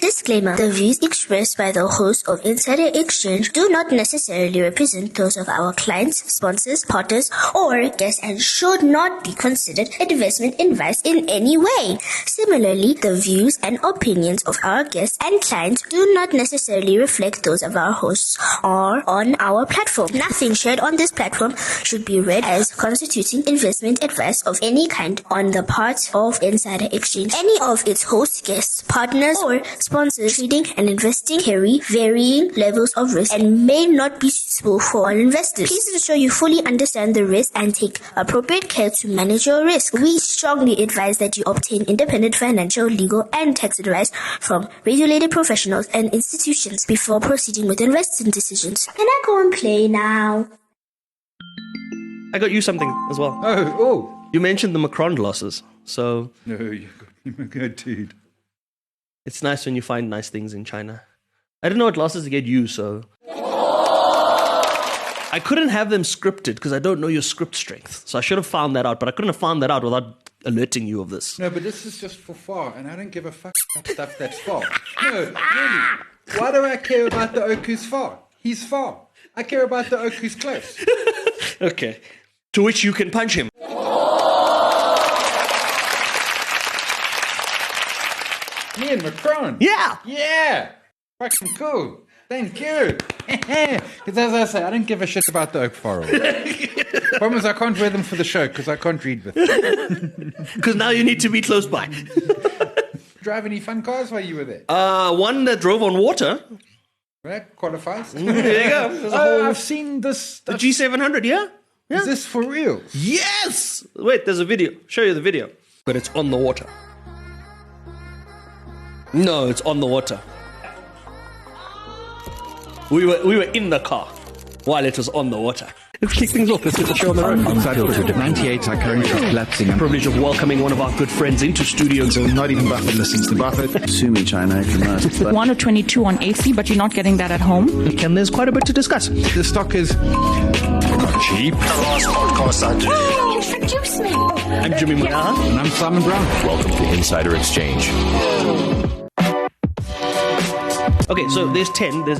Disclaimer: the views expressed by the host of Insider Exchange do not necessarily represent those of our clients, sponsors, partners, or guests and should not be considered investment advice in any way. Similarly, the views and opinions of our guests and clients do not necessarily reflect those of our hosts or on our platform. Nothing shared on this platform should be read as constituting investment advice of any kind on the part of Insider Exchange. Any of its hosts, guests, partners, or sponsors trading and investing carry varying levels of risk and may not be suitable for all investors. Please ensure you fully understand the risk and take appropriate care to manage your risk. We strongly advise that you obtain independent financial, legal, and tax advice from regulated professionals and institutions before proceeding with investing decisions. Can I go and play now? I got you something as well. Oh. You mentioned the Macron glasses, so... No, you got me good, dude. It's nice when you find nice things in China. I didn't know what glasses to get you, so... I couldn't have them scripted because I don't know your script strength. So I should have found that out, but I couldn't have found that out without alerting you of this. No, but this is just for far, and I don't give a fuck about stuff that's far. No, really. Why do I care about the oak who's far? He's far. I care about the oak who's close. Okay. To which you can punch him. Me and Macron. Yeah. Yeah. Fucking cool. Thank you. Because as I say, I don't give a shit about the oak far away. Problem is I can't wear them for the show because I can't read with them. Because now you need to be close by. Drive any fun cars while you were there? One that drove on water. That qualifies. There you go. There's a whole... I've seen this. The G700, yeah? Is this for real? Yes! Wait, there's a video. Show you the video. But it's on the water. No, it's on the water. We were in the car while it was on the water. Let's kick things off. Let's get the show on the road. Outside altitude 98, our current is collapsing. Privilege of welcoming one of our good friends into studio. So not even Buffett listens to Buffett. Sue me, China, if you must. 1 or 22 on AC, but you're not getting that at home. And there's quite a bit to discuss. The stock is cheap. The last podcast I did. Introduce me. I'm Jimmy Munaha. And I'm Simon Brown. Welcome to Insider Exchange. Okay, so there's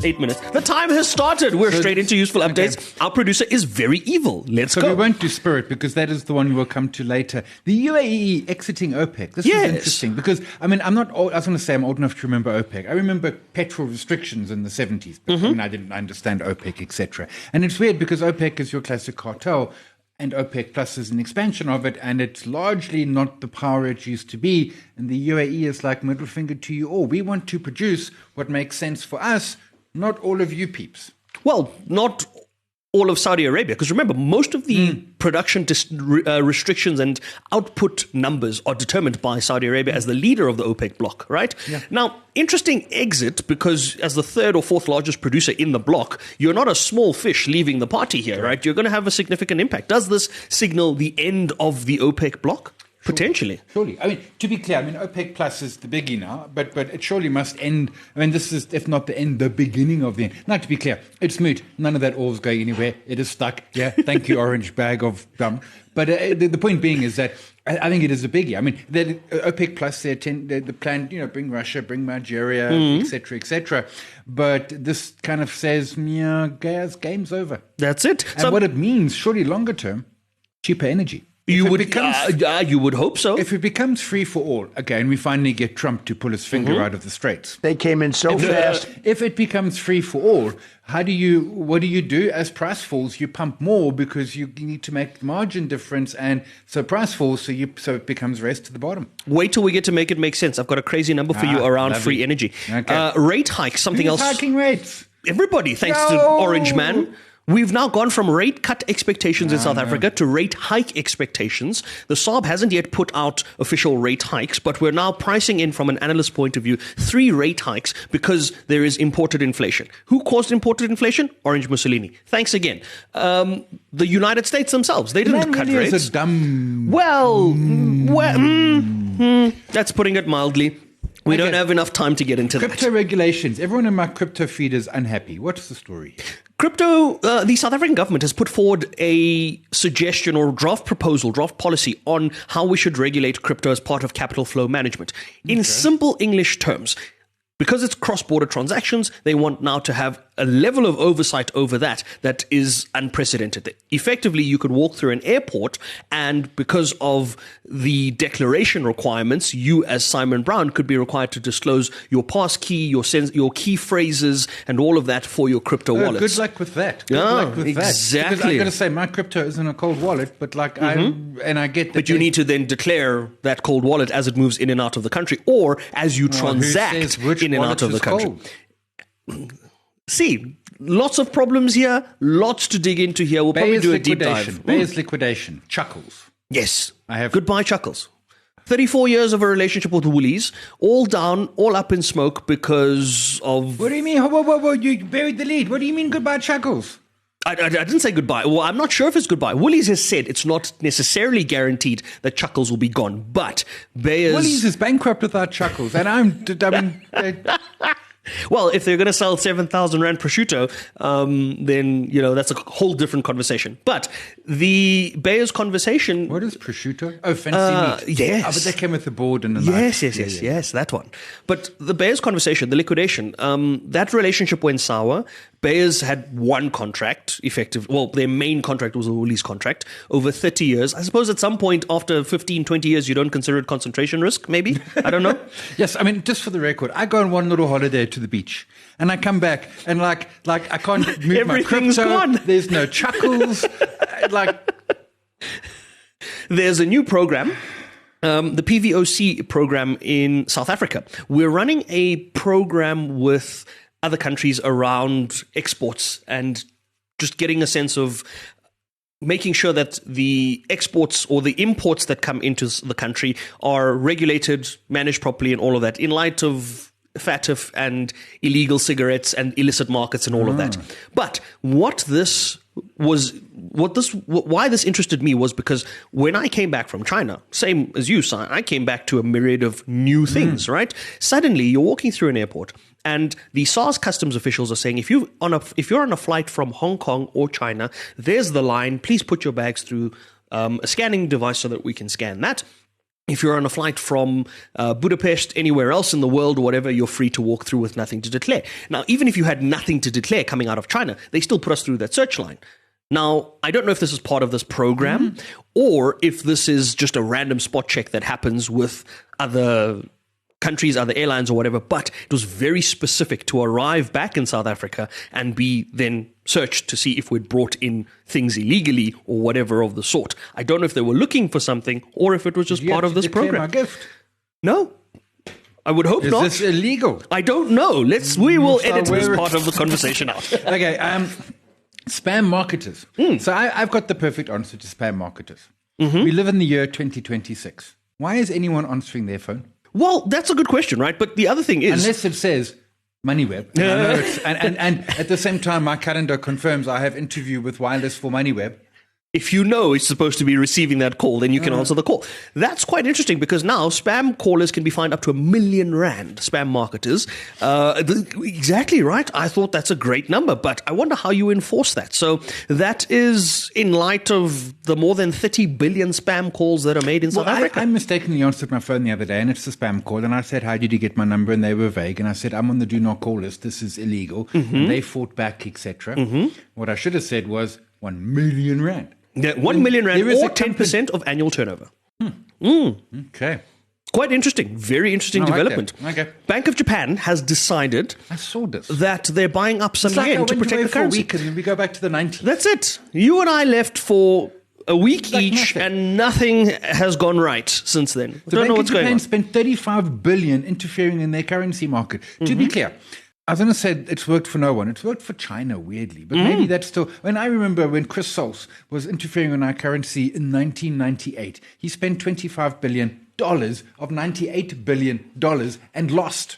8 minutes. The time has started. We're straight into useful updates. Okay. Our producer is very evil. Let's go. So we won't do Spirit because that is the one we'll come to later. The UAE exiting OPEC. This is interesting because, I mean, I'm not old. I was going to say I'm old enough to remember OPEC. I remember petrol restrictions in the 70s. But I mean, I didn't understand OPEC, etc. And it's weird because OPEC is your classic cartel. And OPEC Plus is an expansion of it, and it's largely not the power it used to be. And the UAE is like middle finger to you all. We want to produce what makes sense for us, not all of you peeps. Well, not all of Saudi Arabia, because remember, most of the production restrictions and output numbers are determined by Saudi Arabia as the leader of the OPEC bloc, right? Yeah. Now, interesting exit, because as the third or fourth largest producer in the bloc, you're not a small fish leaving the party here, right? You're going to have a significant impact. Does this signal the end of the OPEC bloc? Potentially. Surely. I mean, to be clear, I mean, OPEC Plus is the biggie now, but it surely must end. I mean, this is, if not the end, the beginning of the end. Now, to be clear, it's moot. None of that oil's going anywhere. It is stuck. Yeah, thank you, orange bag of gum. But the point being is that I think it is a biggie. I mean, OPEC Plus, the plan, bring Russia, bring Nigeria, et cetera, But this kind of says, yeah, guys, game's over. That's it. And what it means, surely longer term, cheaper energy. You would hope so. If it becomes free for all, okay, and we finally get Trump to pull his finger out of the straits. They came in so fast. If it becomes free for all, what do you do? As price falls, you pump more because you need to make margin difference, and so price falls, so it becomes race to the bottom. Wait till we get to make it make sense. I've got a crazy number for you around lovely. Free energy. Okay. Rate hike, something else. Hiking rates. Everybody, thanks to Orange Man. We've now gone from rate cut expectations in South Africa to rate hike expectations. The SARB hasn't yet put out official rate hikes, but we're now pricing in, from an analyst point of view, 3 rate hikes because there is imported inflation. Who caused imported inflation? Orange Mussolini. Thanks again. The United States themselves, they didn't cut really rates. Is a dumb... That's putting it mildly. We don't have enough time to get into Crypto regulations. Everyone in my crypto feed is unhappy. What's the story? Crypto, the South African government has put forward a suggestion or draft policy on how we should regulate crypto as part of capital flow management. In simple English terms, because it's cross-border transactions, they want now to have a level of oversight over that is unprecedented. Effectively, you could walk through an airport and because of the declaration requirements, you as Simon Brown could be required to disclose your pass key, your key phrases, and all of that for your crypto wallets. Good luck with that. Good luck with exactly. That. Because I've got to say, my crypto isn't a cold wallet, but I get that. But you need to then declare that cold wallet as it moves in and out of the country, or as you transact in and out of the country. See, lots of problems here, lots to dig into here. We'll probably do a deep dive. Beyers liquidation. Chuckles. Yes. Goodbye, Chuckles. 34 years of a relationship with Woolies, all down, all up in smoke because of... What do you mean? Whoa, you buried the lead. What do you mean goodbye, Chuckles? I didn't say goodbye. Well, I'm not sure if it's goodbye. Woolies has said it's not necessarily guaranteed that Chuckles will be gone, but Beyers... Woolies is bankrupt without Chuckles, and well, if they're going to sell 7,000 Rand prosciutto, then, that's a whole different conversation. But the Beyers conversation... What is prosciutto? Oh, fancy meat. Yes. Oh, but that came with the board and the knife. Yes, Yes, that one. But the Beyers conversation, the liquidation, that relationship went sour. Beyers had one contract, their main contract was a Woolies contract, over 30 years. I suppose at some point after 15, 20 years, you don't consider it concentration risk, maybe? I don't know. Yes, I mean, just for the record, I go on one little holiday to the beach, and I come back, and like I can't move my crypto. Gone. There's no Chuckles. There's a new program. The PVoC program in South Africa. We're running a program with other countries around exports and just getting a sense of making sure that the exports or the imports that come into the country are regulated, managed properly and all of that in light of FATF and illegal cigarettes and illicit markets and all of that. But why this interested me was because when I came back from China, same as you, Si, I came back to a myriad of new things, right? Suddenly you're walking through an airport and the SARS customs officials are saying, if you're on a flight from Hong Kong or China, there's the line, please put your bags through a scanning device so that we can scan that. If you're on a flight from Budapest, anywhere else in the world or whatever, you're free to walk through with nothing to declare. Now, even if you had nothing to declare coming out of China, they still put us through that search line. Now, I don't know if this is part of this program or if this is just a random spot check that happens with other countries, other airlines or whatever, but it was very specific to arrive back in South Africa and be then searched to see if we'd brought in things illegally or whatever of the sort. I don't know if they were looking for something or if it was just part of this program. My gift? No. I would hope not. Is this illegal? I don't know. We will edit this part of the conversation out. Okay, spam marketers. So I've got the perfect answer to spam marketers. We live in the year 2026. Why is anyone answering their phone? Well, that's a good question, right? But the other thing is... Unless it says MoneyWeb. And at the same time, my calendar confirms I have interview with Wireless for MoneyWeb. If you know it's supposed to be receiving that call, then you can answer the call. That's quite interesting because now spam callers can be fined up to R1 million, spam marketers. Exactly right. I thought that's a great number, but I wonder how you enforce that. So that is in light of the more than 30 billion spam calls that are made in South Africa. I mistakenly answered my phone the other day, and it's a spam call, and I said, how did you get my number? And they were vague, and I said, I'm on the do not call list. This is illegal. And they fought back, etc. What I should have said was R1 million. Yeah, R1 million or 10% of annual turnover. Okay. Quite interesting. Very interesting development. Okay. Bank of Japan has decided I saw this. that they're buying up some yen to protect the currency. For a week and then we go back to the 90s. That's it. You and I left for a week each nothing. And nothing has gone right since then. The Don't know what's going on. Bank of Japan spent 35 billion interfering in their currency market. To be clear, I was going to say it's worked for no one. It's worked for China, weirdly. But maybe that's still... When I remember when Chris Sauce was interfering in our currency in 1998, he spent $25 billion of $98 billion and lost.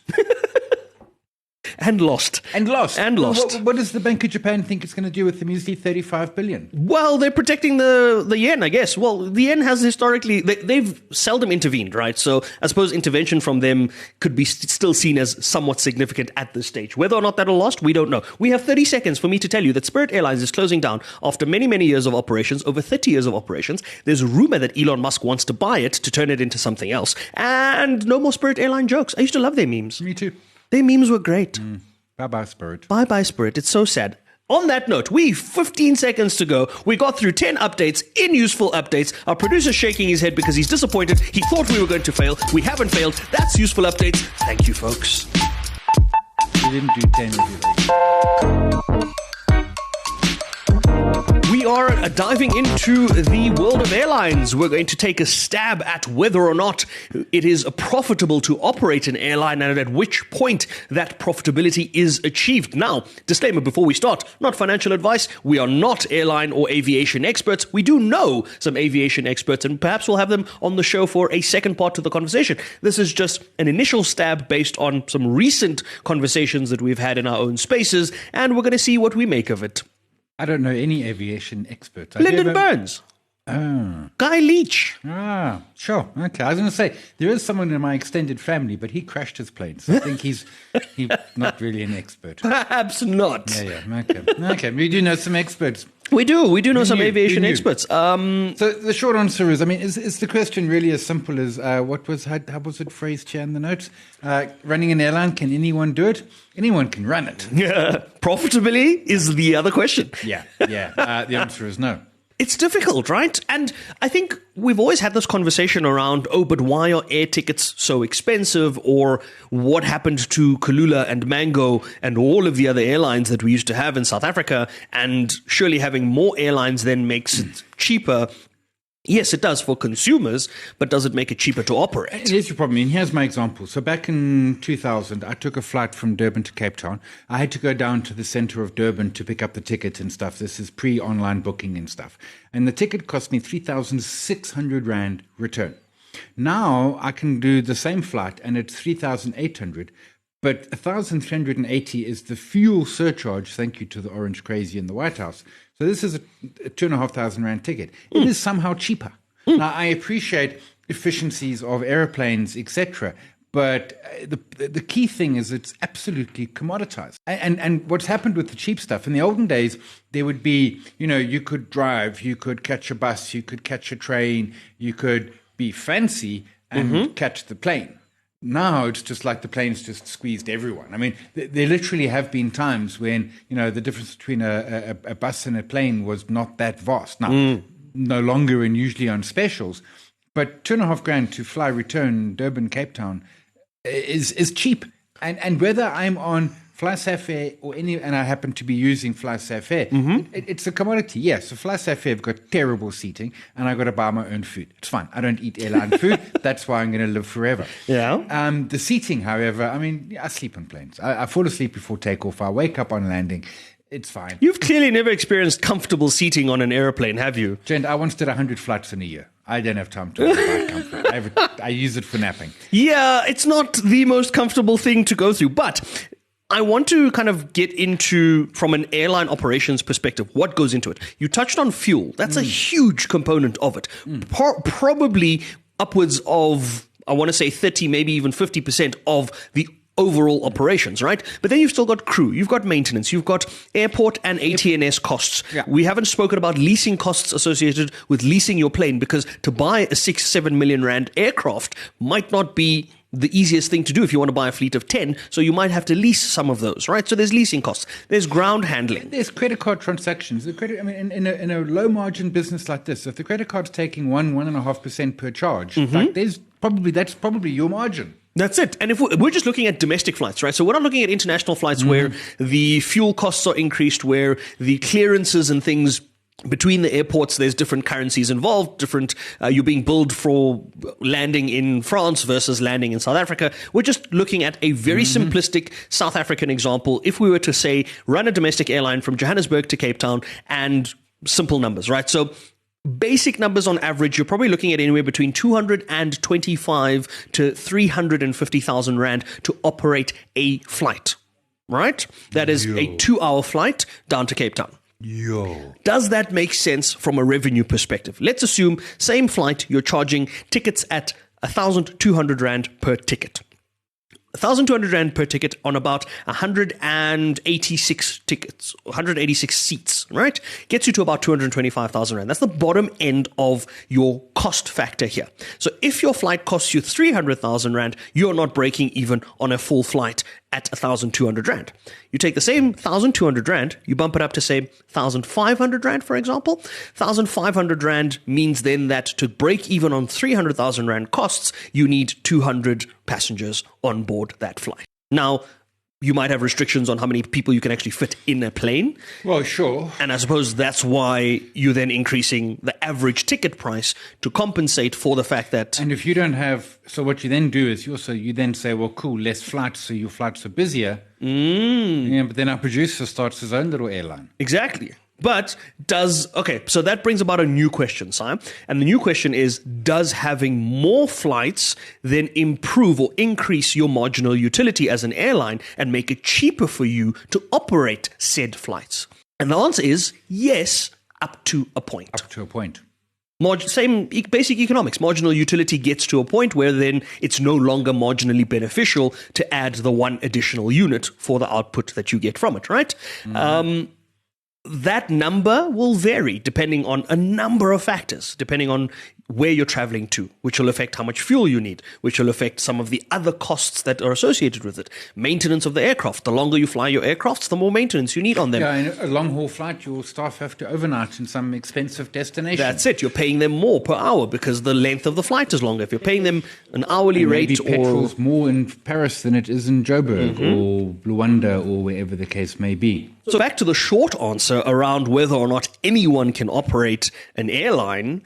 And lost. What does the Bank of Japan think it's going to do with the measly 35 billion? Well, they're protecting the yen, I guess. Well, the yen has historically... They've seldom intervened, right? So I suppose intervention from them could be still seen as somewhat significant at this stage. Whether or not that'll last, we don't know. We have 30 seconds for me to tell you that Spirit Airlines is closing down after many, many years of operations, over 30 years of operations. There's a rumor that Elon Musk wants to buy it to turn it into something else. And no more Spirit Airline jokes. I used to love their memes. Me too. Their memes were great. Bye-bye, Spirit. Bye-bye, Spirit. It's so sad. On that note, 15 seconds to go. We got through 10 updates, useful updates. Our producer's shaking his head because he's disappointed. He thought we were going to fail. We haven't failed. That's useful updates. Thank you, folks. We didn't do 10 reviews. We are diving into the world of airlines. We're going to take a stab at whether or not it is profitable to operate an airline and at which point that profitability is achieved. Now, disclaimer before we start, not financial advice. We are not airline or aviation experts. We do know some aviation experts, and perhaps we'll have them on the show for a second part to the conversation. This is just an initial stab based on some recent conversations that we've had in our own spaces, and we're going to see what we make of it. I don't know any aviation experts. Lyndon Burns. Guy Leach. Sure. Okay. I was going to say, there is someone in my extended family, but he crashed his plane. So I think he's not really an expert. Perhaps not. Yeah. Okay. We do know some experts. We do know some aviation experts. So the short answer is, is the question really as simple as how was it phrased here in the notes? Running an airline, can anyone do it? Anyone can run it. Yeah. Profitably is the other question. Yeah. The answer is no. It's difficult, right? And I think we've always had this conversation around, but why are air tickets so expensive? Or what happened to Kulula and Mango and all of the other airlines that we used to have in South Africa? And surely having more airlines then makes it cheaper. Yes, it does for consumers, but does it make it cheaper to operate? Here's your problem. And here's my example. So back in 2000, I took a flight from Durban to Cape Town. I had to go down to the center of Durban to pick up the ticket and stuff. This is pre-online booking and stuff. And the ticket cost me 3,600 Rand return. Now I can do the same flight and it's 3,800. But 1,380 is the fuel surcharge, thank you to the Orange Crazy in the White House. So this is a 2,500 Rand ticket. It is somehow cheaper. Now, I appreciate efficiencies of airplanes, etc., but the key thing is it's absolutely commoditized. And what's happened with the cheap stuff, in the olden days, there would be, you could drive, you could catch a bus, you could catch a train, you could be fancy and catch the plane. Now it's just like the plane's just squeezed everyone. There literally have been times when, the difference between a bus and a plane was not that vast. Now, no longer and usually on specials, but 2.5 grand to fly return Durban, Cape Town is cheap. And whether I'm on FlySafair or and I happen to be using FlySafair, it's a commodity. Yes, so FlySafair have got terrible seating and I've got to buy my own food. It's fine. I don't eat airline food. That's why I'm going to live forever. Yeah. The seating, however, I sleep on planes. I fall asleep before takeoff. I wake up on landing. It's fine. You've clearly never experienced comfortable seating on an airplane, have you? Jen, I once did 100 flights in a year. I don't have time to provide comfort. I use it for napping. Yeah, it's not the most comfortable thing to go through, but I want to kind of get into, from an airline operations perspective, what goes into it. You touched on fuel. That's a huge component of it. Probably upwards of, I want to say 30, maybe even 50% of the overall operations, right? But then you've still got crew, you've got maintenance, you've got airport and ATNS costs. Yeah. We haven't spoken about leasing costs associated with leasing your plane, because to buy a 6-7 million Rand aircraft might not be the easiest thing to do if you want to buy a fleet of 10. So you might have to lease some of those, right? So there's leasing costs. There's ground handling. There's credit card transactions. In a low margin business like this, if the credit card's taking 1.5% per charge, that's probably your margin. That's it. And if we're just looking at domestic flights, right? So we're not looking at international flights where the fuel costs are increased, where the clearances and things between the airports, there's different currencies involved, you're being billed for landing in France versus landing in South Africa. We're just looking at a very simplistic South African example. If we were to say, run a domestic airline from Johannesburg to Cape Town, and simple numbers, right? So basic numbers on average, you're probably looking at anywhere between 225 to 350,000 Rand to operate a flight, right? That is a 2-hour flight down to Cape Town. Does that make sense from a revenue perspective? Let's assume same flight, you're charging tickets at 1,200 Rand per ticket. 1,200 Rand per ticket on about 186 tickets, 186 seats, right? Gets you to about 225,000 Rand. That's the bottom end of your cost factor here. So if your flight costs you 300,000 Rand, you're not breaking even on a full flight at 1,200 Rand. You take the same 1,200 Rand, you bump it up to say 1,500 Rand, for example. 1,500 Rand means then that to break even on 300,000 Rand costs, you need 200 passengers on board that flight. Now, you might have restrictions on how many people you can actually fit in a plane. Well, sure. And I suppose that's why you're then increasing the average ticket price to compensate for the fact that... And if you don't have... So what you then do is you then say, well, cool, less flights, so your flights are busier. Yeah, but then our producer starts his own little airline. Exactly. But so that brings about a new question, Simon. And the new question is, does having more flights then improve or increase your marginal utility as an airline and make it cheaper for you to operate said flights? And the answer is yes, up to a point. Up to a point. Same basic economics. Marginal utility gets to a point where then it's no longer marginally beneficial to add the one additional unit for the output that you get from it, right? That number will vary depending on a number of factors, depending on where you're traveling to, which will affect how much fuel you need, which will affect some of the other costs that are associated with it. Maintenance of the aircraft. The longer you fly your aircrafts, the more maintenance you need on them. Yeah, in a long-haul flight, your staff have to overnight in some expensive destination. That's it. You're paying them more per hour because the length of the flight is longer. If you're paying them an hourly rate, maybe petrol's more in Paris than it is in Joburg or Luanda or wherever the case may be. So back to the short answer around whether or not anyone can operate an airline.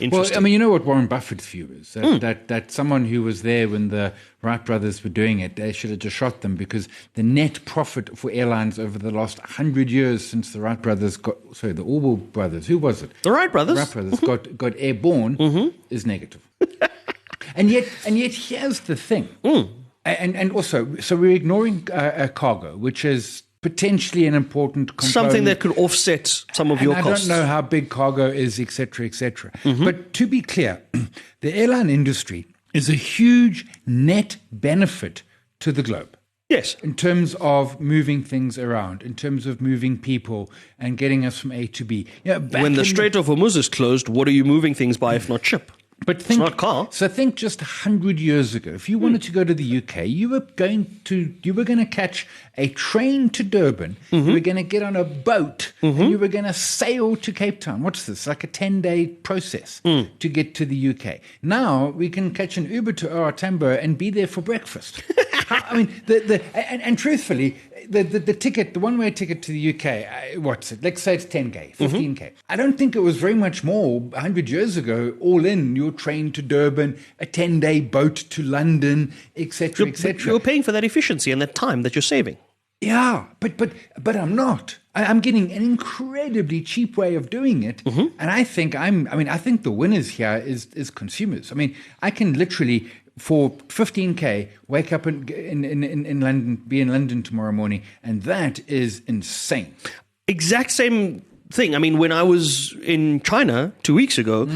Interesting. Well, I mean, you know what Warren Buffett's view is? That someone who was there when the Wright brothers were doing it, they should have just shot them because the net profit for airlines over the last 100 years since the Wright brothers the Orwell brothers, who was it? The Wright brothers. The Wright brothers got airborne is negative. and yet here's the thing. And also, so we're ignoring cargo, which is potentially an important component. Something that could offset some of your costs. I don't know how big cargo is, et cetera, But to be clear, the airline industry is a huge net benefit to the globe. Yes. In terms of moving things around, in terms of moving people and getting us from A to B. When the Strait of Hormuz is closed, what are you moving things by if not ship? But it's not car. So think just 100 years ago, if you wanted to go to the UK, you were going to catch a train to Durban, you were going to get on a boat, and you were going to sail to Cape Town. What's this? Like a 10-day process to get to the UK. Now we can catch an Uber to OR Tambo and be there for breakfast. I mean, and truthfully, the ticket, the one-way ticket to the UK, what's it? Let's say it's 10K, 15K. I don't think it was very much more 100 years ago, all in, your train to Durban, a 10-day boat to London, etc., etc. You're paying for that efficiency and that time that you're saving. Yeah, but I'm not. I'm getting an incredibly cheap way of doing it, and I think the winners here is consumers. I mean, I can literally, for 15K, wake up in London, be in London tomorrow morning, and that is insane. Exact same thing. I mean, when I was in China 2 weeks ago,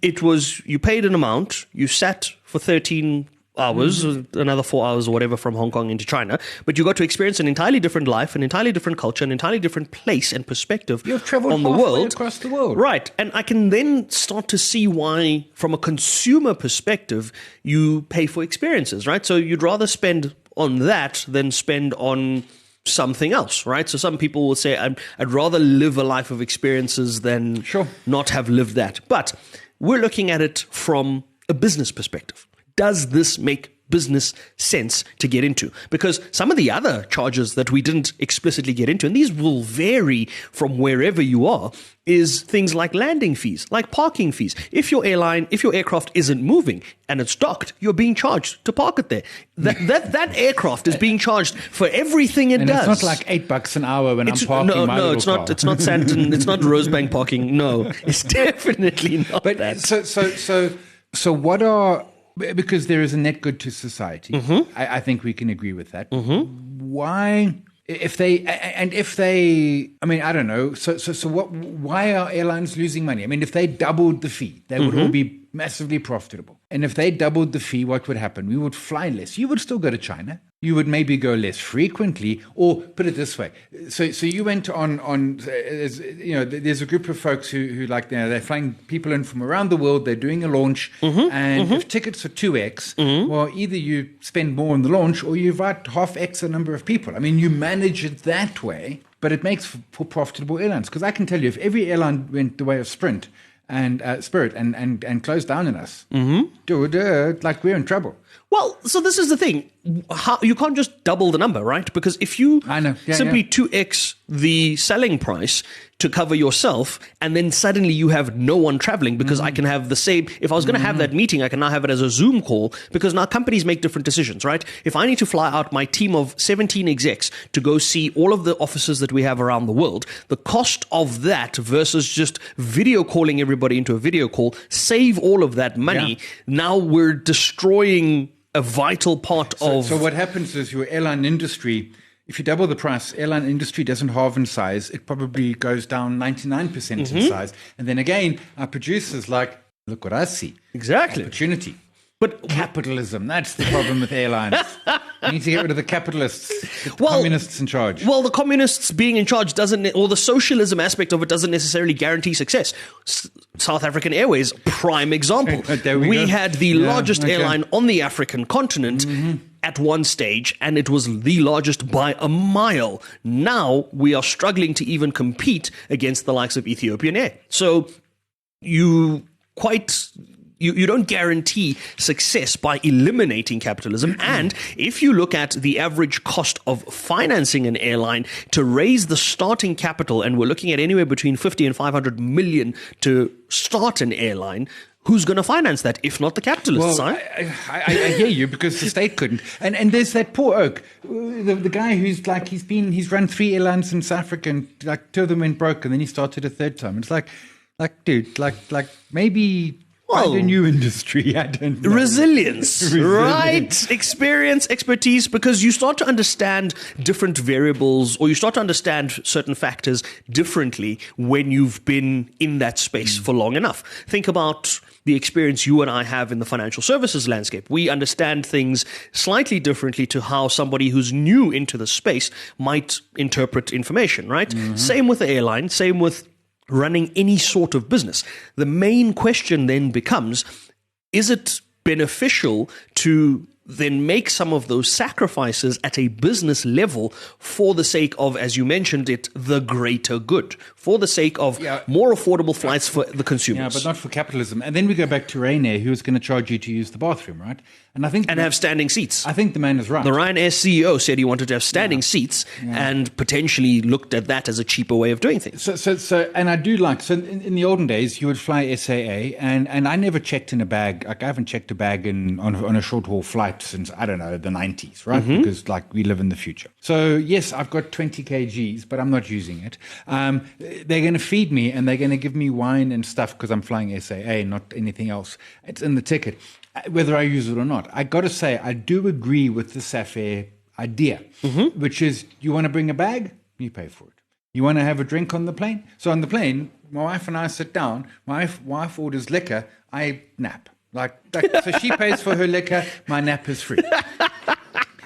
it was, you paid an amount, you sat for 13 hours, another 4 hours or whatever from Hong Kong into China, but you got to experience an entirely different life, an entirely different culture, an entirely different place and perspective You've traveled on the world. Across the world. Right. And I can then start to see why, from a consumer perspective, you pay for experiences, right? So you'd rather spend on that than spend on something else, right? So some people will say, I'd rather live a life of experiences than not have lived that. But we're looking at it from a business perspective. Does this make business sense to get into? Because some of the other charges that we didn't explicitly get into, and these will vary from wherever you are, is things like landing fees, like parking fees. If your aircraft isn't moving and it's docked, you're being charged to park it there. That aircraft is being charged for everything it does. It's not like $8 an hour when I'm parking my little car. It's not Santon, it's not Rosebank parking. No, it's definitely not that. So what are... Because there is a net good to society. I think we can agree with that. Why, if they, I mean, I don't know. So what, why are airlines losing money? I mean, if they doubled the fee, they would all be massively profitable. And if they doubled the fee, what would happen? We would fly less. You would still go to China. You would maybe go less frequently, or put it this way. So you went on there's a group of folks who like, they're flying people in from around the world. They're doing a launch, and if tickets are 2x, well, either you spend more on the launch or you invite half X the number of people. I mean, you manage it that way, but it makes for profitable airlines. Because I can tell you, if every airline went the way of Sprint and Spirit and closed down on us, like we're in trouble. Well, so this is the thing. You can't just double the number, right? Because if you simply 2x the selling price to cover yourself, and then suddenly you have no one traveling, because I can have the same, if I was going to have that meeting, I can now have it as a Zoom call, because now companies make different decisions, right? If I need to fly out my team of 17 execs to go see all of the offices that we have around the world, the cost of that versus just video calling everybody into a video call, save all of that money. Now we're destroying a vital part of... So what happens is your airline industry, if you double the price, airline industry doesn't halve in size. It probably goes down 99% in size. And then again, our producers like, look what I see. Exactly. Opportunity. But capitalism, that's the problem with airlines. We need to get rid of the capitalists, get the communists in charge. Well, the communists being in charge or the socialism aspect of it doesn't necessarily guarantee success. South African Airways, prime example. we had the largest airline on the African continent at one stage, and it was the largest by a mile. Now we are struggling to even compete against the likes of Ethiopian Air. So you don't guarantee success by eliminating capitalism. And if you look at the average cost of financing an airline to raise the starting capital, and we're looking at anywhere between 50 and 500 million to start an airline, who's going to finance that if not the capitalists? Well, I hear you, because the state couldn't. And there's that poor oak, the guy who's like, he's run 3 airlines in South Africa, and like 2 of them went broke, and then he started a 3rd time. It's like dude, maybe... Find a new industry, I don't know. Resilience, right? Experience, expertise, because you start to understand different variables, or you start to understand certain factors differently when you've been in that space for long enough. Think about the experience you and I have in the financial services landscape. We understand things slightly differently to how somebody who's new into the space might interpret information, right? Same with the airline, same with running any sort of business. The main question then becomes, is it beneficial to then make some of those sacrifices at a business level for the sake of, as you mentioned it, the greater good, for the sake of more affordable flights for the consumers? Yeah, but not for capitalism. And then we go back to Ryanair, who's going to charge you to use the bathroom, right? And I think have standing seats. I think the man is right. The Ryanair CEO said he wanted to have standing seats and potentially looked at that as a cheaper way of doing things. So and I do like, so in the olden days, you would fly SAA, and I never checked in a bag. Like, I haven't checked a bag on a short haul flight since, I don't know, the 90s, right? Because like we live in the future. So yes, I've got 20 kgs, but I'm not using it. They're going to feed me, and they're going to give me wine and stuff because I'm flying SAA, not anything else. It's in the ticket, whether I use it or not. I got to say, I do agree with the SAFAir idea, which is, you want to bring a bag, you pay for it. You want to have a drink on the plane? So on the plane, my wife and I sit down, my wife orders liquor, I nap. So she pays for her liquor, my nap is free.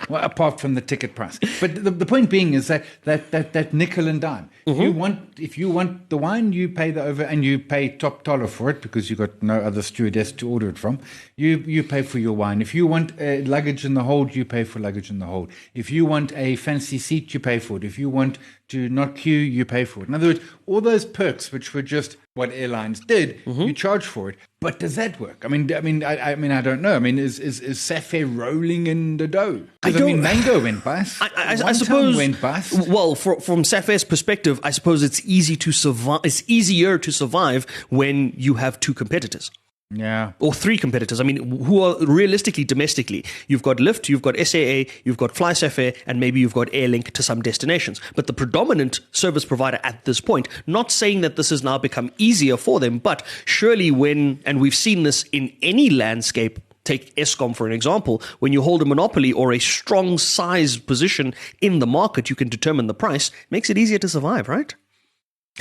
Well, apart from the ticket price. But the point being is that nickel and dime. If you want the wine, you pay and you pay top dollar for it, because you've got no other stewardess to order it from. You pay for your wine. If you want luggage in the hold, you pay for luggage in the hold. If you want a fancy seat, you pay for it. If you want to not queue, you pay for it. In other words, all those perks, which were just what airlines did, you charge for it. But does that work? I mean, I don't know. I mean, is SAFAir rolling in the dough? Because Mango went bust. I suppose went bust. Well, from SAFAir's perspective, I suppose it's easy to survive. It's easier to survive when you have 2 competitors. Yeah. Or 3 competitors. I mean, who are realistically domestically? You've got Lyft, you've got SAA, you've got FlySafair, and maybe you've got Airlink to some destinations. But the predominant service provider at this point, not saying that this has now become easier for them, but surely and we've seen this in any landscape, take Eskom for an example, when you hold a monopoly or a strong size position in the market, you can determine the price, makes it easier to survive, right?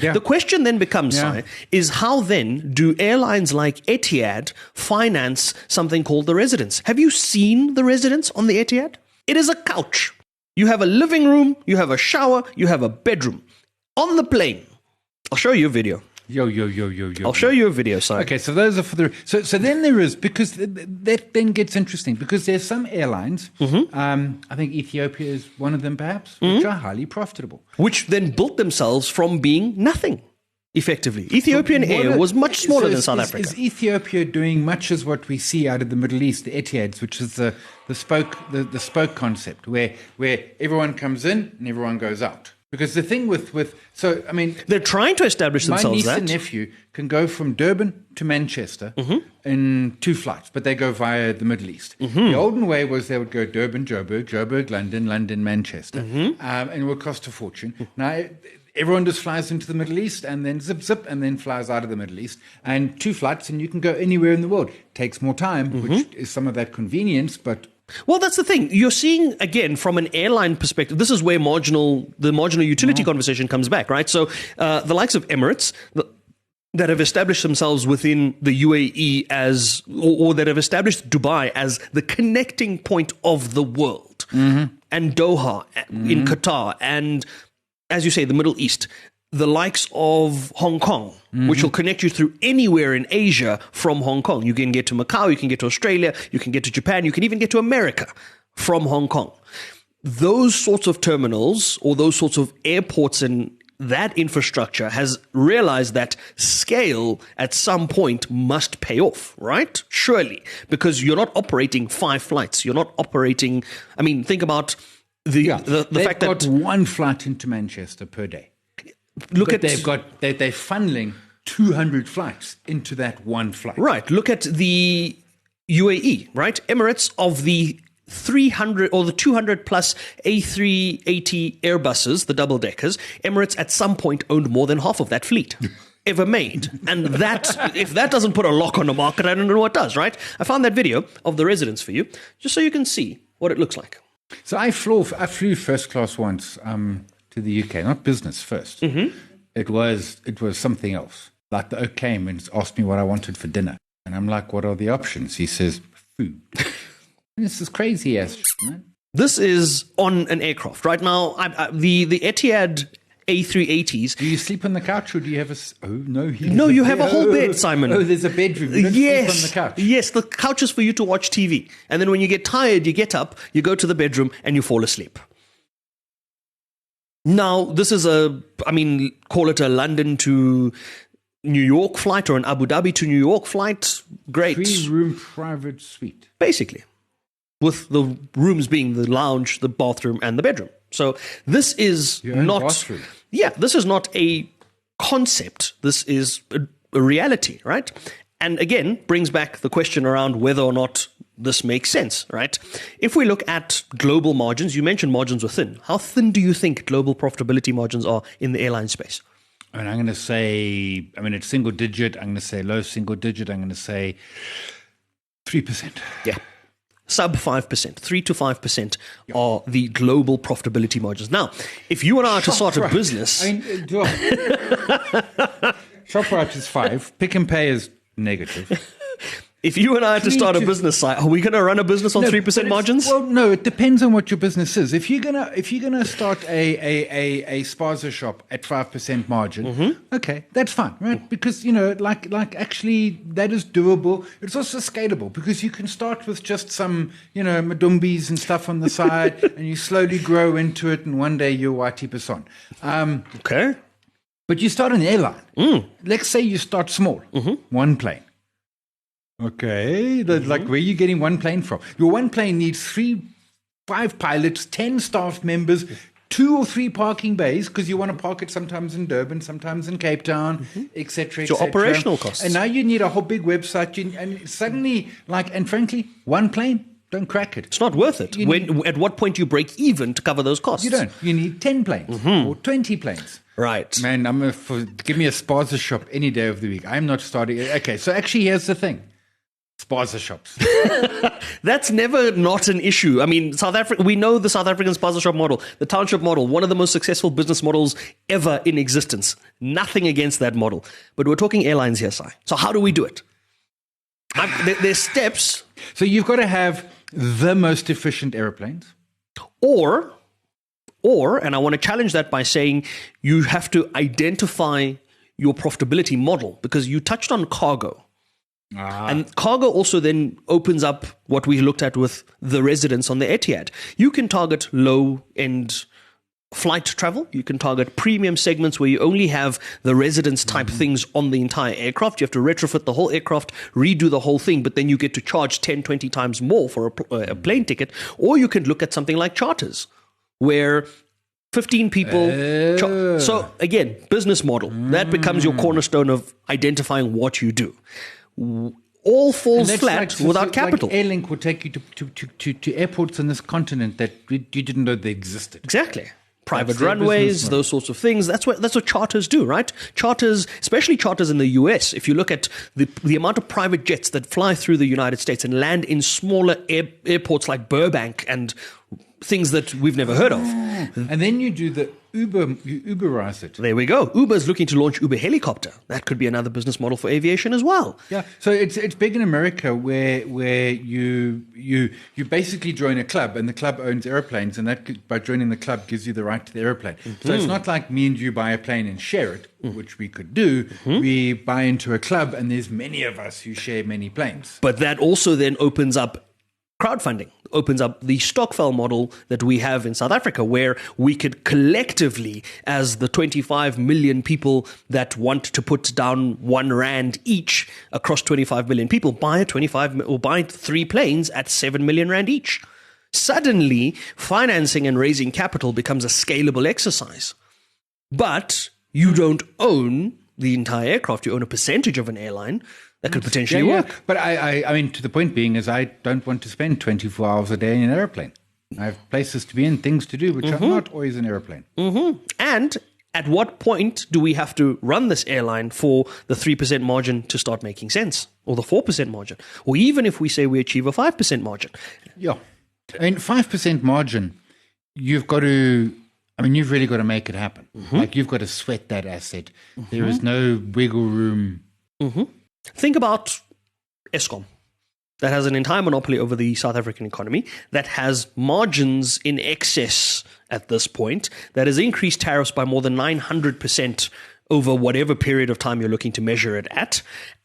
Yeah. The question then becomes, Sai, is how then do airlines like Etihad finance something called the residence? Have you seen the residence on the Etihad? It is a couch. You have a living room, you have a shower, you have a bedroom. On the plane, I'll show you a video. Yo. I'll show you a video, Sai. Okay, so those are for the... So then there is, because that then gets interesting, because there's some airlines, I think Ethiopia is one of them perhaps, which are highly profitable. Which then built themselves from being nothing, effectively. Ethiopian Air was much smaller than South Africa. Is Ethiopia doing much as what we see out of the Middle East, the Etihads, which is the spoke concept, where everyone comes in and everyone goes out? Because the thing they're trying to establish themselves. My niece and nephew can go from Durban to Manchester in 2 flights, but they go via the Middle East. The olden way was they would go Durban, Joburg, London, Manchester, and it would cost a fortune. Now, everyone just flies into the Middle East and then zip, and then flies out of the Middle East. And 2 flights, and you can go anywhere in the world. Takes more time, which is some of that convenience, but... Well, that's the thing. You're seeing, again, from an airline perspective, this is where the marginal utility conversation comes back, right? So the likes of Emirates that have established themselves within the UAE or that have established Dubai as the connecting point of the world, and Doha in Qatar, and, as you say, the Middle East, the likes of Hong Kong, which will connect you through anywhere in Asia from Hong Kong. You can get to Macau, you can get to Australia, you can get to Japan, you can even get to America from Hong Kong. Those sorts of terminals or those sorts of airports and that infrastructure has realized that scale at some point must pay off, right? Surely, because you're not operating 5 flights. You're not operating, think about the fact that... They've got 1 flight into Manchester per day. They're funneling 200 flights into that 1 flight. Right. Look at the UAE, right? Emirates, of the 300 or the 200 plus A380 Airbuses, the double deckers, Emirates at some point owned more than half of that fleet ever made. And that, if that doesn't put a lock on the market, I don't know what does, right? I found that video of the residence for you, just so you can see what it looks like. So I flew first class once, to the UK, not business first. It was something else. Like the oak came and asked me what I wanted for dinner. And I'm like, what are the options? He says, food. This is crazy ass shit, man. This is on an aircraft. Right now, the Etihad A380s. Do you sleep on the couch or do you have a... Oh, no. You have a whole bed, Simon. Oh, there's a bedroom. You don't sleep on the couch. Yes, the couch is for you to watch TV. And then when you get tired, you get up, you go to the bedroom, and you fall asleep. Now, this is call it a London to New York flight or an Abu Dhabi to New York flight. Great. 3-room private suite. Basically. With the rooms being the lounge, the bathroom, and the bedroom. So this is not... bathroom. Yeah, this is not a concept. This is a reality, right? And again, brings back the question around whether or not this makes sense, right? If we look at global margins, you mentioned margins were thin. How thin do you think global profitability margins are in the airline space? I'm going to say, it's single digit. I'm going to say low single digit. I'm going to say 3%. Yeah. Sub 5%, 3 to 5% are the global profitability margins. Now, if you and I are to start a business... ShopRite is 5. Pick and Pay is negative. If you and I had to start a business site, are we going to run a business on 3% margins? Well, no, it depends on what your business is. If you're gonna start a spaza shop at 5% margin, okay, that's fine, right? Because actually that is doable. It's also scalable because you can start with just some madumbis and stuff on the side, and you slowly grow into it, and one day you're YT person. Okay, but you start an airline. Let's say you start small, 1 plane. Okay, like where are you getting 1 plane from? Your 1 plane needs 5 pilots, 10 staff members, 2 or 3 parking bays, because you want to park it sometimes in Durban, sometimes in Cape Town, etc. Your operational costs. And now you need a whole big website, and suddenly, and frankly, 1 plane, don't crack it. It's not worth it. At what point do you break even to cover those costs? You don't. You need 10 planes or 20 planes. Right. Man, give me a spaza shop any day of the week. I'm not starting. Okay, so actually, here's the thing. Spaza shops. That's never not an issue. I mean, South Africa, we know the South African spaza shop model, the township model, one of the most successful business models ever in existence. Nothing against that model. But we're talking airlines here, Si. So how do we do it? There's steps. So you've got to have the most efficient airplanes. Or, and I want to challenge that by saying you have to identify your profitability model, because you touched on cargo. And cargo also then opens up what we looked at with the residents on the Etihad. You can target low-end flight travel. You can target premium segments where you only have the residence type things on the entire aircraft. You have to retrofit the whole aircraft, redo the whole thing, but then you get to charge 10, 20 times more for a plane ticket. Or you can look at something like charters, where 15 people. So again, business model. That becomes your cornerstone of identifying what you do. All falls flat without capital. Like Airlink will take you to airports on this continent that you didn't know they existed. Exactly. Private runways, those sorts of things. That's what charters do, right? Charters, especially charters in the US. If you look at the amount of private jets that fly through the United States and land in smaller airports like Burbank and things that we've never heard of. And then you do the Uber, you Uberize it. There we go. Uber's looking to launch Uber Helicopter. That could be another business model for aviation as well. Yeah. So it's big in America where you basically join a club, and the club owns airplanes, and that by joining the club gives you the right to the airplane. Mm-hmm. So it's not like me and you buy a plane and share it, which we could do. Mm-hmm. We buy into a club, and there's many of us who share many planes. But that also then opens up crowdfunding, opens up the stokvel model that we have in South Africa, where we could collectively, as the 25 million people that want to put down R1 each across 25 million people, buy 3 planes at 7 million rand each. Suddenly, financing and raising capital becomes a scalable exercise. But you don't own the entire aircraft. You own a percentage of an airline. That could potentially work. But I mean, to the point being is I don't want to spend 24 hours a day in an airplane. I have places to be in, things to do, which are not always an airplane. Mm-hmm. And at what point do we have to run this airline for the 3% margin to start making sense? Or the 4% margin? Or even if we say we achieve a 5% margin? Yeah. I mean, 5% margin, you've really got to make it happen. Mm-hmm. Like, you've got to sweat that asset. Mm-hmm. There is no wiggle room. Mm-hmm. Think about Eskom, that has an entire monopoly over the South African economy, that has margins in excess at this point, that has increased tariffs by more than 900% over whatever period of time you're looking to measure it at,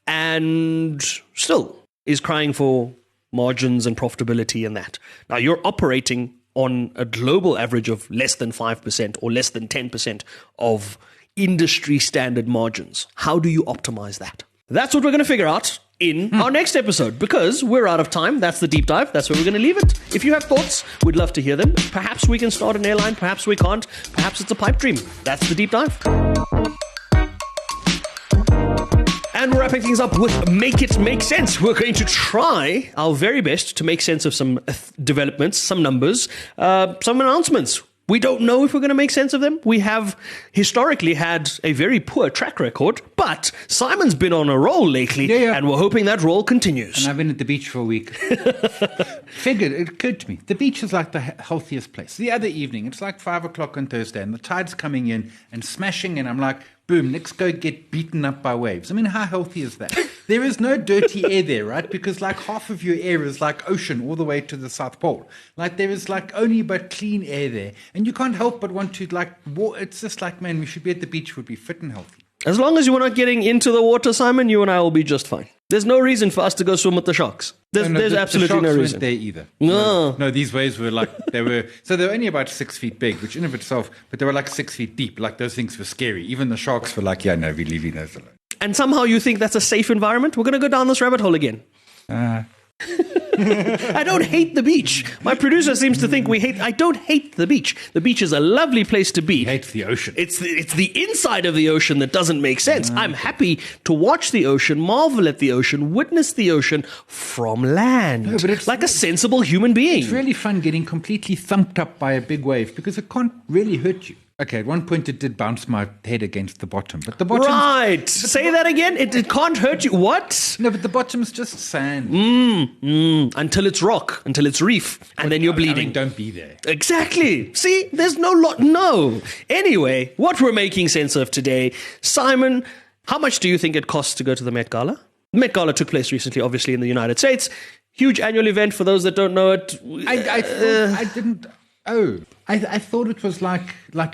and still is crying for margins and profitability in that. Now, you're operating on a global average of less than 5% or less than 10% of industry standard margins. How do you optimize that? That's what we're going to figure out in our next episode, because we're out of time. That's the deep dive. That's where we're going to leave it. If you have thoughts, we'd love to hear them. Perhaps we can start an airline. Perhaps we can't. Perhaps it's a pipe dream. That's the deep dive. And we're wrapping things up with Make It Make Sense. We're going to try our very best to make sense of some developments, some numbers, some announcements. We don't know if we're going to make sense of them. We have historically had a very poor track record, but Simon's been on a roll lately, and we're hoping that roll continues. And I've been at the beach for a week. It occurred to me, the beach is like the healthiest place. The other evening, it's like 5 o'clock on Thursday, and the tide's coming in and smashing, and I'm like, boom, let's go get beaten up by waves. I mean, how healthy is that? There is no dirty air there, right? Because like half of your air is like ocean all the way to the South Pole. Like there is like only but clean air there. And you can't help but want to like, it's just like, man, we should be at the beach, we'd be fit and healthy. As long as you're not getting into the water, Simon, you and I will be just fine. There's no reason for us to go swim with the sharks. There's absolutely no reason. The sharks weren't there either. No, these waves were like, they were only about 6 feet big, which in of itself, but they were like 6 feet deep. Like those things were scary. Even the sharks were like, yeah, no, we're leaving those alone. And somehow you think that's a safe environment? We're going to go down this rabbit hole again. I don't hate the beach. My producer seems to think I don't hate the beach. The beach is a lovely place to be. He hates the ocean. It's the inside of the ocean that doesn't make sense. I'm happy to watch the ocean, marvel at the ocean, witness the ocean from land. No, but it's like a sensible human being. It's really fun getting completely thumped up by a big wave because it can't really hurt you. Okay, at one point it did bounce my head against the bottom, but the bottom. Right. Say that again. It can't hurt you. What? No, but the bottom's just sand. Until it's rock, until it's reef, and then you're bleeding. I mean, don't be there. Exactly. See, there's no lot. No. Anyway, what we're making sense of today, Simon, how much do you think it costs to go to the Met Gala? The Met Gala took place recently, obviously, in the United States. Huge annual event for those that don't know it. I didn't. Oh, I thought it was like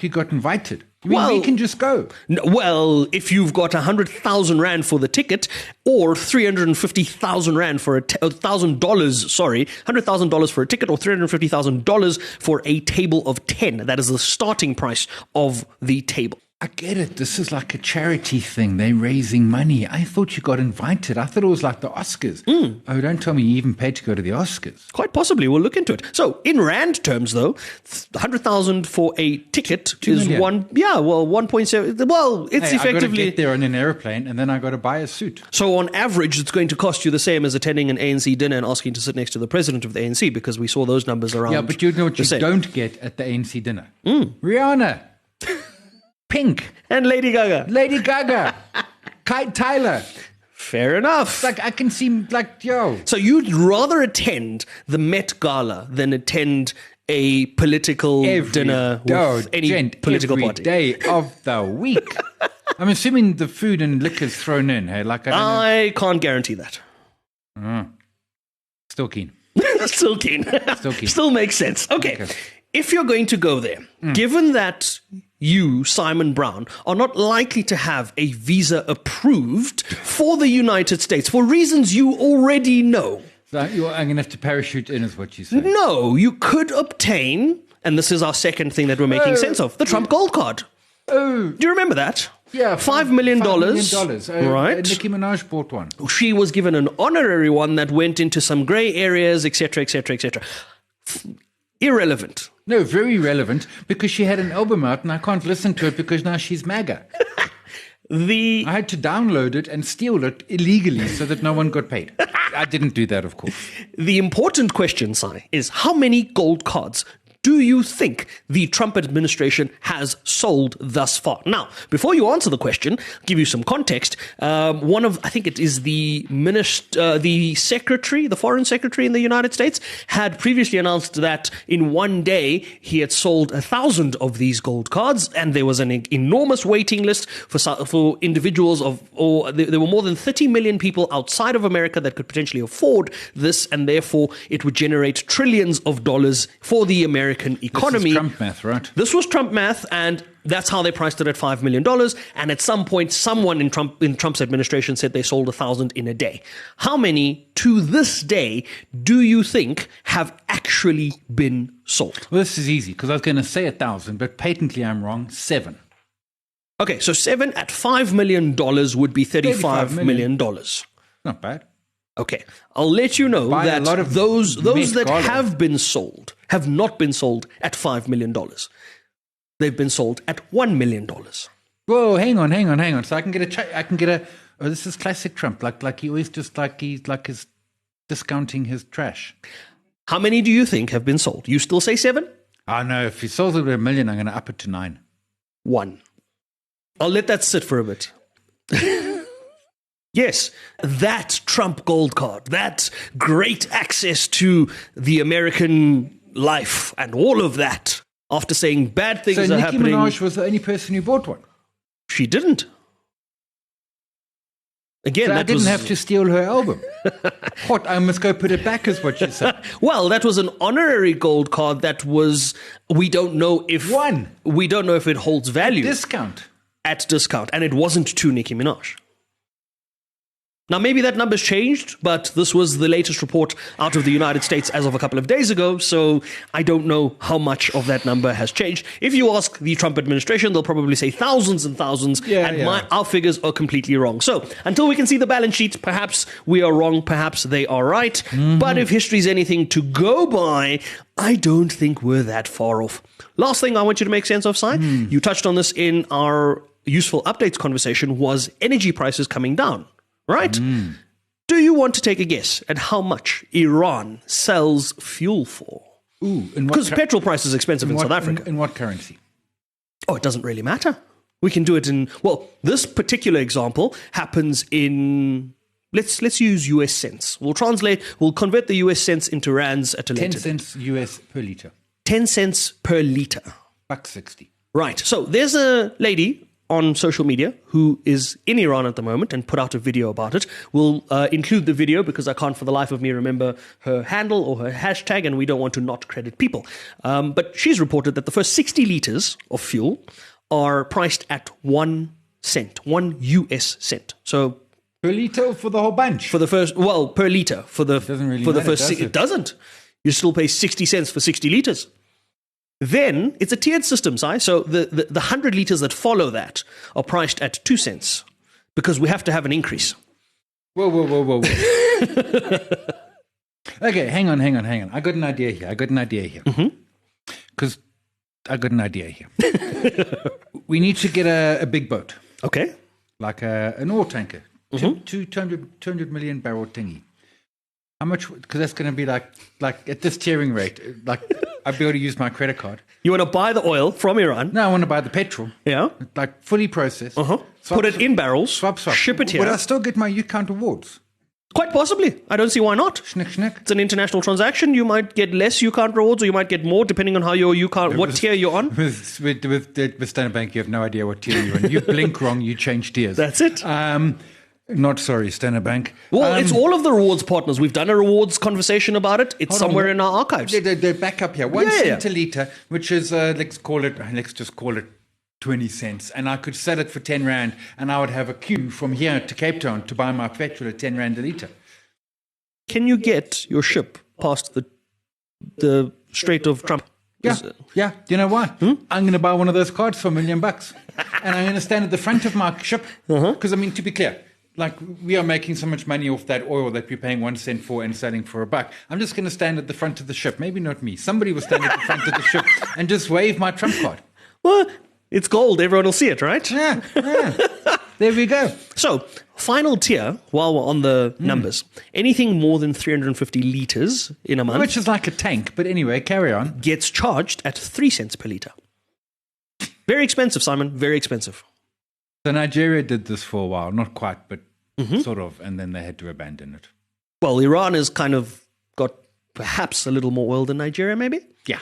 you got invited. I mean, we can just go. Well, if you've got 100,000 rand for the ticket, or 350,000 rand for $1,000, sorry, $100,000 for a ticket, or $350,000 for a table of 10. That is the starting price of the table. I get it. This is like a charity thing. They're raising money. I thought you got invited. I thought it was like the Oscars. Oh, don't tell me you even paid to go to the Oscars. Quite possibly. We'll look into it. So, in rand terms, though, 100,000 for a ticket is 1.7. Well, it's effectively. I got to get there on an airplane, and then I got to buy a suit. So, on average, it's going to cost you the same as attending an ANC dinner and asking to sit next to the president of the ANC, because we saw those numbers around. Yeah, but you know what you don't get at the ANC dinner? Rihanna. Pink. And Lady Gaga. Kite Tyler. Fair enough. It's like, I can see, like, yo. So you'd rather attend the Met Gala than attend a political dinner with any political party? Every day of the week. I'm assuming the food and liquor's thrown in, hey? Like, I can't guarantee that. Still keen. Still keen. Still makes sense. Okay. If you're going to go there, given that you, Simon Brown, are not likely to have a visa approved for the United States for reasons you already know. So I'm going to have to parachute in, is what you say. No, you could obtain, and this is our second thing that we're making sense of, the Trump Gold Card. Oh. Do you remember that? Yeah. $5 million. $5 million. Right. Nicki Minaj bought one. She was given an honorary one that went into some grey areas, etc., etc., etc. Irrelevant. No, very relevant, because she had an album out and I can't listen to it because now she's MAGA. I had to download it and steal it illegally so that no one got paid. I didn't do that, of course. The important question, Si, is how many gold cards do you think the Trump administration has sold thus far? Now, before you answer the question, I'll give you some context. I think it is the secretary, the foreign secretary in the United States, had previously announced that in one day he had sold 1,000 of these gold cards, and there was an enormous waiting list for individuals there were more than 30 million people outside of America that could potentially afford this, and therefore it would generate trillions of dollars for the American economy. This is Trump math, right? This was Trump math, and that's how they priced it at $5 million. And at some point, someone in Trump's administration said they sold 1,000 in a day. How many, to this day, do you think have actually been sold? Well, this is easy, because I was going to say 1,000, but patently I'm wrong. 7. Okay, so 7 at $5 million would be $35 million. Not bad. Okay, I'll let you know that a lot of those that have been sold have not been sold at $5 million. They've been sold at $1 million. Whoa, hang on. So I can get a. Oh, this is classic Trump. Like he always just he's discounting his trash. How many do you think have been sold? You still say 7? Oh no, if he sells it at $1 million, I'm going to up it to 9. 1. I'll let that sit for a bit. Yes, that Trump gold card, that great access to the American life and all of that, after saying bad things are happening. So Nicki Minaj was the only person who bought one? She didn't. Again, so I didn't have to steal her album. What, I must go put it back is what you said. Well, that was an honorary gold card that was, we don't know if it holds value. At discount. And it wasn't to Nicki Minaj. Now, maybe that number's changed, but this was the latest report out of the United States as of a couple of days ago, so I don't know how much of that number has changed. If you ask the Trump administration, they'll probably say thousands and thousands, our figures are completely wrong. So, until we can see the balance sheet, perhaps we are wrong, perhaps they are right. Mm-hmm. But if history's anything to go by, I don't think we're that far off. Last thing I want you to make sense of, Si, you touched on this in our useful updates conversation, was energy prices coming down. Right? Do you want to take a guess at how much Iran sells fuel for? Ooh, because petrol price is expensive in South Africa. In what currency? Oh, it doesn't really matter. We can do it in, well, this particular example happens in, let's use US cents. We'll convert the US cents into rands at a 10 later. cents US per litre. 10 cents per litre. $1.60. Right. So there's a lady on social media who is in Iran at the moment and put out a video about it. We'll include the video because I can't for the life of me remember her handle or her hashtag, and we don't want to not credit people. But she's reported that the first 60 litres of fuel are priced at 1 cent, 1 US cent. So Per litre or for the whole bunch? for the first, well, per litre for the doesn't really for the matter, first. does It it? doesn't. You still pay 60 cents for 60 litres. Then it's a tiered system, Si. So the 100 litres that follow that are priced at 2 cents because we have to have an increase. Whoa. Okay, hang on. I got an idea here. Because I got an idea here. We need to get a big boat, Okay. like an oil tanker, 200 million barrel thingy. How much? Because that's going to be like at this tiering rate, like I'd be able to use my credit card. You want to buy the oil from Iran. No, I want to buy the petrol. Yeah. Like fully processed. Put it in barrels. Swap. Ship it here. Would I still get my U-count awards? Quite possibly. I don't see why not. Schnick. It's an international transaction. You might get less U-count rewards or you might get more depending on how your U-count, what tier you're on. With Standard Bank, you have no idea what tier you're on. You blink wrong, you change tiers. That's it. Not sorry, Standard Bank. Well, it's all of the rewards partners. We've done a rewards conversation about it. It's somewhere in our archives. They're back up here. 1 Yeah. cent a litre, which is, let's just call it 20 cents. And I could sell it for 10 Rand, and I would have a queue from here to Cape Town to buy my petrol at 10 Rand a litre. Can you get your ship past the Strait of Trump? Yeah. Do you know what? I'm going to buy one of those cards for $1 million. And I'm going to stand at the front of my ship. Because, I mean, to be clear, like we are making so much money off that oil that we're paying 1 cent for and selling for $1. I'm just going to stand at the front of the ship. Maybe not me. Somebody will stand at the front of the ship and just wave my Trump card. Well, it's gold. Everyone will see it, right? Yeah. There we go. So, final tier, while we're on the numbers, anything more than 350 litres in a month Which is like a tank. But anyway, carry on. gets charged at 3 cents per litre. Very expensive, Simon. Very expensive. So Nigeria did this for a while. Not quite, but sort of. And then they had to abandon it. Well, Iran has kind of got perhaps a little more oil than Nigeria, maybe? Yeah.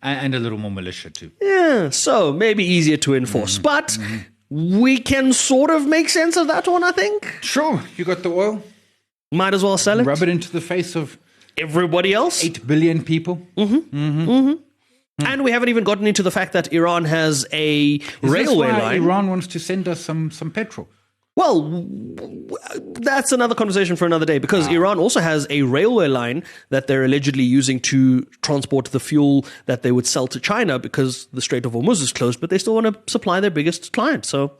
And a little more militia too. Yeah, so maybe easier to enforce. But we can sort of make sense of that one, I think. Sure. You got the oil. Might as well sell it. Rub it into the face of Everybody else. 8 billion people. And we haven't even gotten into the fact that Iran has a railway That's why line. Iran wants to send us some petrol. Well, that's another conversation for another day because Iran also has a railway line that they're allegedly using to transport the fuel that they would sell to China because the Strait of Hormuz is closed, but they still want to supply their biggest client. So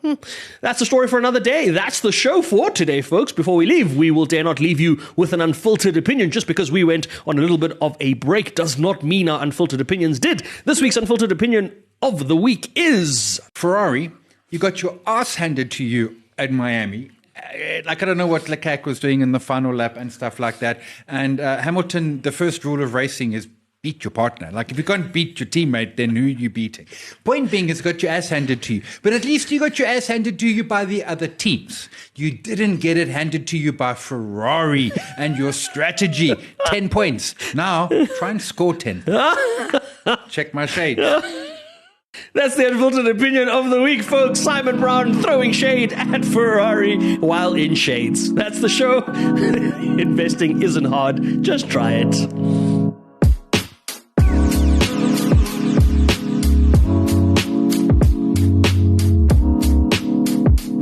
that's a story for another day. That's the show for today, folks. Before we leave, we will dare not leave you with an unfiltered opinion. Just because we went on a little bit of a break does not mean our unfiltered opinions did. This week's unfiltered opinion of the week is... Ferrari, you got your ass handed to you at Miami. Like, I don't know what Leclerc was doing in the final lap and stuff like that. And Hamilton, the first rule of racing is beat your partner. Like, if you can't beat your teammate, then who are you beating? Point being, is got your ass handed to you. But at least you got your ass handed to you by the other teams. You didn't get it handed to you by Ferrari and your strategy. 10 points. Now, try and score 10. Check my shade. That's the unfiltered opinion of the week, folks. Simon Brown throwing shade at Ferrari while in shades. That's the show. Investing isn't hard. Just try it.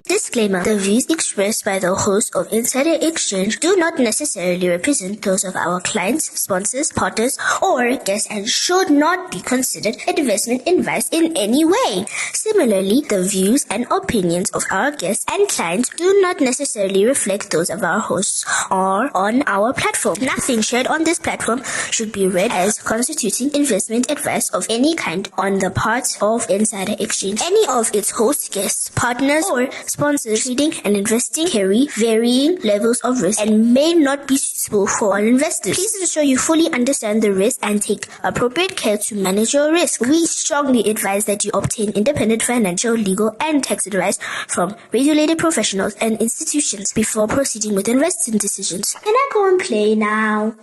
Disclaimer. The views expressed by the host of Insider Exchange do not necessarily represent those of our clients, sponsors, partners, or guests and should not be considered investment advice in any way. Similarly, the views and opinions of our guests and clients do not necessarily reflect those of our hosts or on our platform. Nothing shared on this platform should be read as constituting investment advice of any kind on the part of Insider Exchange, any of its hosts, guests, partners, or sponsors sponsors trading and investing carry varying levels of risk and may not be suitable for all investors. Please ensure you fully understand the risk and take appropriate care to manage your risk. We strongly advise that you obtain independent financial, legal, and tax advice from regulated professionals and institutions before proceeding with investing decisions. Can I go and play now?